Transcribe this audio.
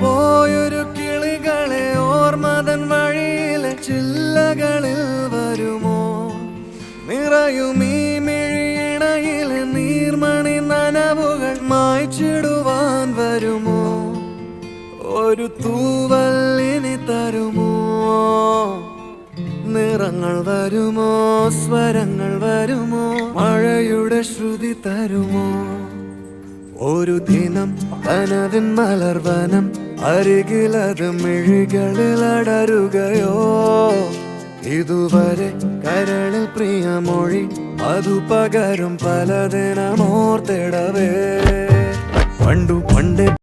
പോയൊരു കിളികളെ ഓർമ്മതൻ വഴിയിലെ ചില്ലകളിൽ വരുമോ? നിറയും ഈ മിഴിയിണയിലെ നീർമണി നനവുകൾ മായ്ച്ചിടുവാൻ വരുമോ? ഒരു തൂവല്ലിനി തരുമോ? നിറങ്ങൾ വരുമോ? സ്വരങ്ങൾ വരുമോ? മഴയുടെ ശ്രുതി തരുമോ? ഒരു ദിനം കനവിൻ മലർവനം അരികിലത് മിഴികളിൽ അടരുകയോ? ഇതുവരെ കരളിൽ പ്രിയമൊഴി അതു പകരും പലതിനമോർത്തിടവേ. പണ്ടു പണ്ട്